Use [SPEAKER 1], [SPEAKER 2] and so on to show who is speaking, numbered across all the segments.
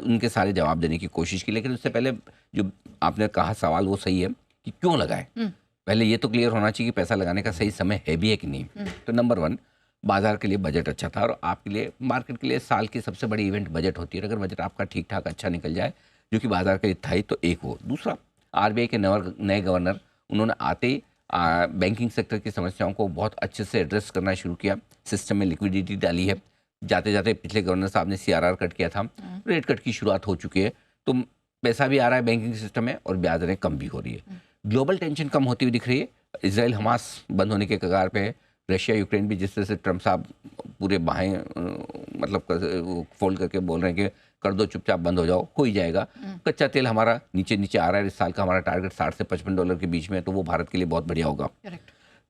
[SPEAKER 1] उनके सारे जवाब देने की कोशिश की, लेकिन उससे पहले जो आपने कहा सवाल वो सही है कि क्यों लगाए। पहले ये तो क्लियर होना चाहिए कि पैसा लगाने का सही समय है भी है कि नहीं। तो नंबर 1, बाजार के लिए बजट अच्छा था, और आपके लिए, मार्केट के लिए साल की सबसे बड़ी इवेंट बजट होती है। अगर बजट आपका ठीक ठाक अच्छा निकल जाए, जो कि बाजार के लिए था ही, तो एक वो। दूसरा, आरबीआई के नए गवर्नर, उन्होंने आते ही बैंकिंग सेक्टर की समस्याओं को बहुत अच्छे से एड्रेस करना शुरू किया, सिस्टम में लिक्विडिटी डाली है। जाते जाते पिछले गवर्नर साहब ने सीआरआर कट किया था, रेट कट की शुरुआत हो चुकी है, तो पैसा भी आ रहा है बैंकिंग सिस्टम में और ब्याज दरें कम भी हो रही है। ग्लोबल टेंशन कम होती हुई दिख रही है। इसराइल हमास बंद होने के कगार पे है। रशिया यूक्रेन भी, जिस तरह से ट्रम्प साहब पूरे बाहें मतलब फोल्ड करके बोल रहे हैं कि कर दो चुपचाप, बंद हो जाओ, हो ही जाएगा। कच्चा तेल हमारा नीचे नीचे आ रहा है, इस साल का हमारा टारगेट $60 से $55 के बीच में है, तो वो भारत के लिए बहुत बढ़िया होगा।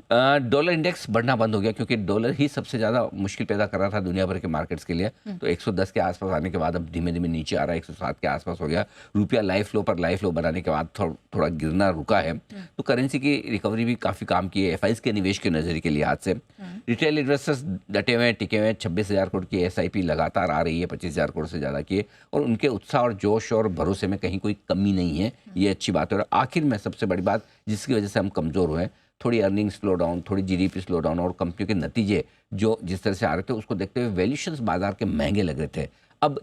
[SPEAKER 1] डॉलर इंडेक्स बढ़ना बंद हो गया, क्योंकि डॉलर ही सबसे ज़्यादा मुश्किल पैदा कर रहा था दुनिया भर के मार्केट्स के लिए। तो 110 के आसपास आने के बाद अब धीमे धीमे नीचे आ रहा है, 107 के आसपास हो गया। रुपया लाइफ लो पर लाइफ लो बनाने के बाद थोड़ा गिरना रुका है। तो करेंसी की रिकवरी भी काफ़ी काम की है एफआईज के निवेश के नज़रिए के लिहाज से। रिटेल इन्वेस्टर्स डटे हुए हैं, टिके हुए हैं। 26,000 करोड़ की एसआईपी लगातार आ रही है, 25,000 करोड़ से ज़्यादा की है, और उनके उत्साह और जोश और भरोसे में कहीं कोई कमी नहीं है। ये अच्छी बात है। और आखिर में सबसे बड़ी बात जिसकी वजह से हम कमज़ोर हुए, थोड़ी अर्निंग स्लो डाउन, थोड़ी जीडीपी स्लो डाउन, और कंपनियों के नतीजे जो जिस तरह से आ रहे थे, उसको देखते हुए वैल्यूएशंस बाजार के महंगे लग रहे थे। अब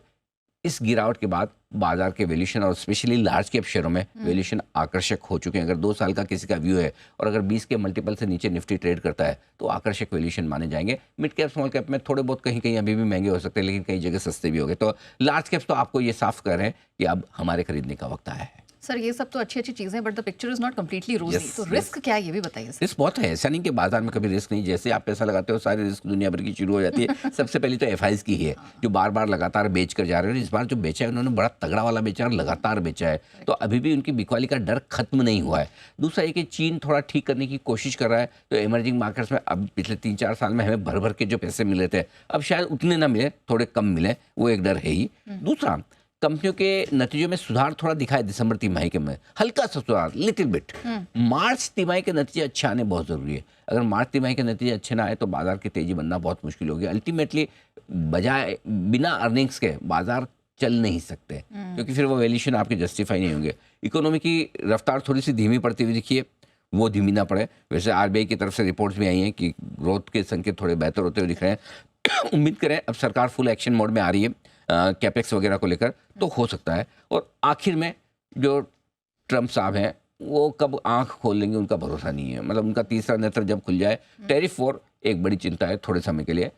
[SPEAKER 1] इस गिरावट के बाद बाजार के वैल्यूएशन और स्पेशली लार्ज कैप शेयरों में वैल्यूएशन आकर्षक हो चुके हैं। अगर 2 साल का किसी का व्यू है और अगर 20 के मल्टीपल से नीचे निफ्टी ट्रेड करता है, तो आकर्षक वैल्यूएशन माने जाएंगे। मिड कैप स्मॉल कैप में थोड़े बहुत कहीं कहीं अभी भी महंगे हो सकते हैं, लेकिन कई जगह सस्ते भी हो गए। तो लार्ज कैप्स तो आपको ये साफ कर रहे हैं कि अब हमारे खरीदने का वक्त आया है।
[SPEAKER 2] सर, ये सब तो अच्छी अच्छी चीज़ें, but the picture is not completely रोजी। तो रिस्क क्या है ये भी बताइए सर।
[SPEAKER 1] रिस्क बहुत है, ऐसा नहीं कि बाजार में कभी रिस्क नहीं। जैसे आप पैसा लगाते हो, सारी रिस्क दुनिया भर की शुरू हो जाती है। सबसे पहले तो एफआईज की है, जो बार बार लगातार बेच कर जा रहे हैं। इस बार जो बेचा है उन्होंने बड़ा तगड़ा वाला बेचा और लगातार बेचा है, तो अभी भी उनकी बिकवाली का डर खत्म नहीं हुआ है। दूसरा ये कि चीन थोड़ा ठीक करने की कोशिश कर रहा है, तो इमर्जिंग मार्केट्स में अब पिछले 3-4 साल में हमें भर भर के जो पैसे मिले थे, अब शायद उतने ना मिले, थोड़े कम मिले, वो एक डर है ही। दूसरा, कंपनियों के नतीजों में सुधार थोड़ा दिखा है दिसंबर तिमाही के में, हल्का सा सुधार, लिटिल बिट। मार्च तिमाही के नतीजे अच्छे आने बहुत ज़रूरी है। अगर मार्च तिमाही के नतीजे अच्छे ना आए तो बाजार की तेज़ी बनना बहुत मुश्किल होगी। अल्टीमेटली बजाय बिना अर्निंग्स के बाजार चल नहीं सकते, क्योंकि फिर वो वैल्यूएशन आपके जस्टिफाई नहीं होंगे। इकोनॉमी की रफ्तार थोड़ी सी धीमी पड़ती हुई दिखी है, वो धीमी ना पड़े। वैसे आरबीआई की तरफ से रिपोर्ट्स भी आई हैं कि ग्रोथ के संकेत थोड़े बेहतर होते हुए दिख रहे हैं। उम्मीद करें अब सरकार फुल एक्शन मोड में आ रही है कैपेक्स वगैरह को लेकर, तो हो सकता है। और आखिर में जो ट्रम्प साहब हैं, वो कब आंख खोल लेंगे उनका भरोसा नहीं है। मतलब उनका तीसरा नेत्र जब खुल जाए, टैरिफ वॉर एक बड़ी चिंता है थोड़े समय के लिए।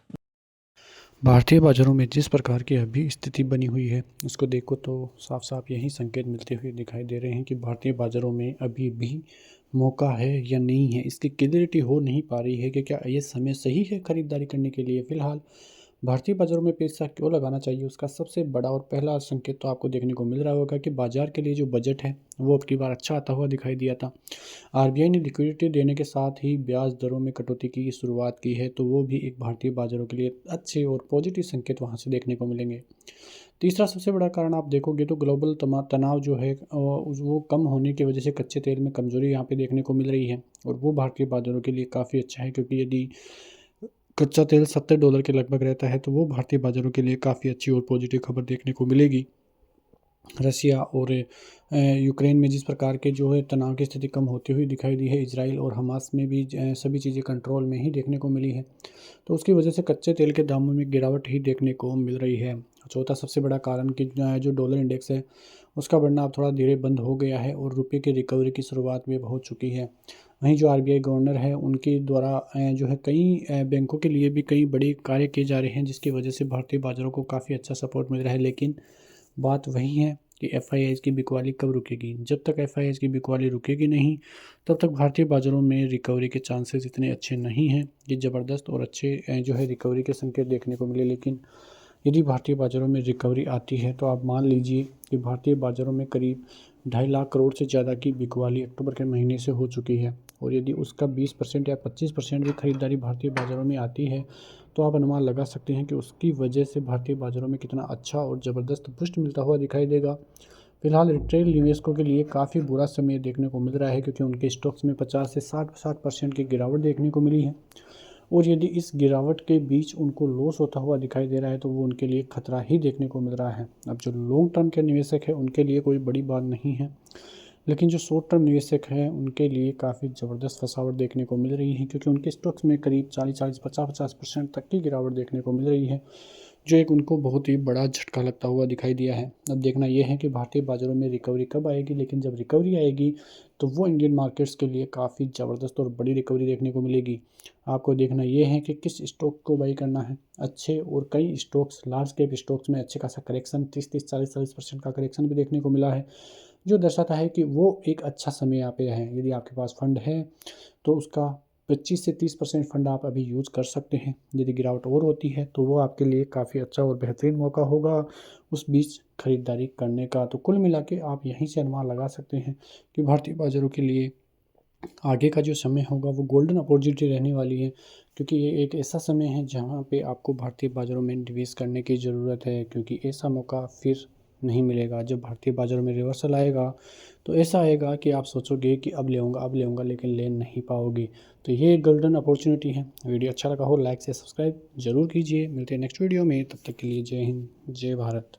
[SPEAKER 3] भारतीय बाजारों में जिस प्रकार की अभी स्थिति बनी हुई है, उसको देखो तो साफ साफ यही संकेत मिलते हुए दिखाई दे रहे हैं कि भारतीय बाज़ारों में अभी भी मौका है या नहीं है, इसकी क्लियरिटी हो नहीं पा रही है कि क्या ये समय सही है खरीदारी करने के लिए। फ़िलहाल भारतीय बाज़ारों में पैसा क्यों लगाना चाहिए, उसका सबसे बड़ा और पहला संकेत तो आपको देखने को मिल रहा होगा कि बाज़ार के लिए जो बजट है वो अब की बार अच्छा आता हुआ दिखाई दिया था। आरबीआई ने लिक्विडिटी देने के साथ ही ब्याज दरों में कटौती की शुरुआत की है, तो वो भी एक भारतीय बाज़ारों के लिए अच्छे और पॉजिटिव संकेत वहाँ से देखने को मिलेंगे। तीसरा सबसे बड़ा कारण आप देखोगे तो ग्लोबल तनाव जो है वो कम होने की वजह से कच्चे तेल में कमज़ोरी यहाँ पे देखने को मिल रही है, और वो भारतीय बाज़ारों के लिए काफ़ी अच्छा है, क्योंकि यदि कच्चा तेल $70 के लगभग रहता है, तो वो भारतीय बाज़ारों के लिए काफ़ी अच्छी और पॉजिटिव खबर देखने को मिलेगी। रसिया और यूक्रेन में जिस प्रकार के जो है तनाव की स्थिति कम होती हुई दिखाई दी है, इजराइल और हमास में भी सभी चीज़ें कंट्रोल में ही देखने को मिली है, तो उसकी वजह से कच्चे तेल के दामों में गिरावट ही देखने को मिल रही है। चौथा सबसे बड़ा कारण कि जो डॉलर इंडेक्स है उसका बढ़ना अब थोड़ा धीरे बंद हो गया है, और रुपये की रिकवरी की शुरुआत भी हो चुकी है। वहीं जो आरबीआई गवर्नर है उनके द्वारा जो है कई बैंकों के लिए भी कई बड़े कार्य किए जा रहे हैं, जिसकी वजह से भारतीय बाज़ारों को काफ़ी अच्छा सपोर्ट मिल रहा है। लेकिन बात वही है कि एफआईआईज़ की बिकवाली कब रुकेगी। जब तक एफआईआईज़ की बिकवाली रुकेगी नहीं, तब तक भारतीय बाज़ारों में रिकवरी के चांसेस इतने अच्छे नहीं हैं कि ज़बरदस्त और अच्छे जो है रिकवरी के संकेत देखने को मिले। लेकिन यदि भारतीय बाज़ारों में रिकवरी आती है, तो आप मान लीजिए कि भारतीय बाज़ारों में करीब 2.5 लाख करोड़ से ज़्यादा की बिकवाली अक्टूबर के महीने से हो चुकी है, और यदि उसका 20% या 25% भी खरीदारी भारतीय बाज़ारों में आती है, तो आप अनुमान लगा सकते हैं कि उसकी वजह से भारतीय बाज़ारों में कितना अच्छा और ज़बरदस्त पुष्ट मिलता हुआ दिखाई देगा। फिलहाल रिटेल निवेशकों के लिए काफ़ी बुरा समय देखने को मिल रहा है, क्योंकि उनके स्टॉक्स में 50 से 60% की गिरावट देखने को मिली है। और यदि इस गिरावट के बीच उनको लॉस होता हुआ दिखाई दे रहा है तो वो उनके लिए खतरा ही देखने को मिल रहा है। अब जो लॉन्ग टर्म के निवेशक हैं उनके लिए कोई बड़ी बात नहीं है, लेकिन जो शॉर्ट टर्म निवेशक हैं उनके लिए काफ़ी ज़बरदस्त फसावट देखने को मिल रही है, क्योंकि उनके स्टॉक्स में करीब 40-40, 50-50% तक की गिरावट देखने को मिल रही है, जो एक उनको बहुत ही बड़ा झटका लगता हुआ दिखाई दिया है। अब देखना यह है कि भारतीय बाज़ारों में रिकवरी कब आएगी, लेकिन जब रिकवरी आएगी तो वो इंडियन मार्केट्स के लिए काफ़ी ज़बरदस्त और बड़ी रिकवरी देखने को मिलेगी। आपको देखना यह है कि किस स्टॉक को बाई करना है। अच्छे और कई स्टॉक्स, लार्ज कैप स्टॉक्स में अच्छे खासा करेक्शन 30-30, 40-40% का करेक्शन भी देखने को मिला है, जो दर्शाता है कि वो एक अच्छा समय यहाँ पे है। यदि आपके पास फंड है तो उसका 25 से 30% फंड आप अभी यूज़ कर सकते हैं। यदि गिरावट और होती है तो वो आपके लिए काफ़ी अच्छा और बेहतरीन मौका होगा उस बीच खरीदारी करने का। तो कुल मिला के आप यहीं से अनुमान लगा सकते हैं कि भारतीय बाज़ारों के लिए आगे का जो समय होगा वो गोल्डन अपॉर्चुनिटी रहने वाली है, क्योंकि ये एक ऐसा समय है जहाँ पे आपको भारतीय बाज़ारों में निवेश करने की ज़रूरत है, क्योंकि ऐसा मौका फिर नहीं मिलेगा। जब भारतीय बाज़ारों में रिवर्सल आएगा तो ऐसा आएगा कि आप सोचोगे कि अब लेऊँगा लेकिन ले नहीं पाओगे। तो ये एक गोल्डन अपॉर्चुनिटी है। वीडियो अच्छा लगा हो लाइक से सब्सक्राइब ज़रूर कीजिए। मिलते हैं नेक्स्ट वीडियो में, तब तक के लिए जय हिंद, जय भारत।